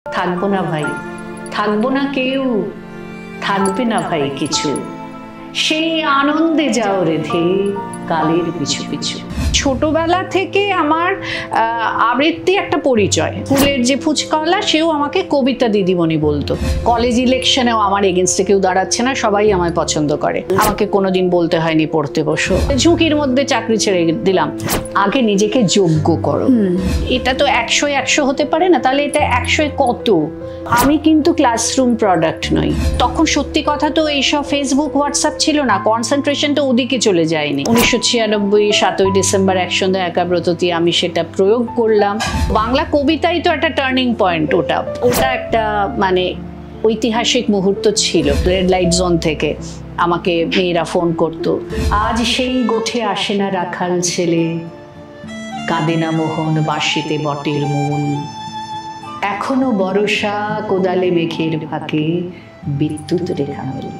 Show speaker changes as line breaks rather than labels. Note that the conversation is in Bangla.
থাকবো না ভাই, থাকবো না কেউ, থাকবে না ভাই কিছু, সেই আনন্দে যাও রেধে কালের পিছু পিছু। ছোটবেলা থেকে আমার আবৃত্তি একটা পরিচয়। স্কুলের যে ফুচকাওয়ালা সেও আমাকে কবিতা দিদিমণি বলতো। কলেজ ইলেকশনেও আমার এগেনস্টে কেউ দাঁড়াচ্ছে না, সবাই আমায় পছন্দ করে। আমাকে কোনোদিন বলতে হয়নি পড়তে বসো, ঝুঁকির মধ্যে চাকরি ছেড়ে দিলাম। আগে নিজেকে যোগ্য করো। এটা তো 100 হতে পারে না, তাহলে এটা 100 কত? আমি কিন্তু ক্লাসরুম প্রোডাক্ট নই। তখন সত্যি কথা তো এইসব ফেসবুক হোয়াটসঅ্যাপ ছিল না, কনসেন্ট্রেশন তো ওদিকে চলে যায়নি। 1996 7ই ডিসেম্বর একসঙ্গে একাব্রততী আমি সেটা প্রয়োগ করলাম। বাংলা কবিতাই তো একটা টার্নিং পয়েন্ট। ওটা একটা মানে ঐতিহাসিক মুহূর্ত ছিল। রেড লাইট জোন থেকে আমাকে মেয়েরা ফোন করতো, আজ সেই গোঠে আসে না রাখাল ছেলে, কাঁদে না মোহন বাঁশিতে বটের মূল, এখনো বর্ষা কোদালে মেঘের ফাঁকে বিদ্যুৎ রেখা মেলে।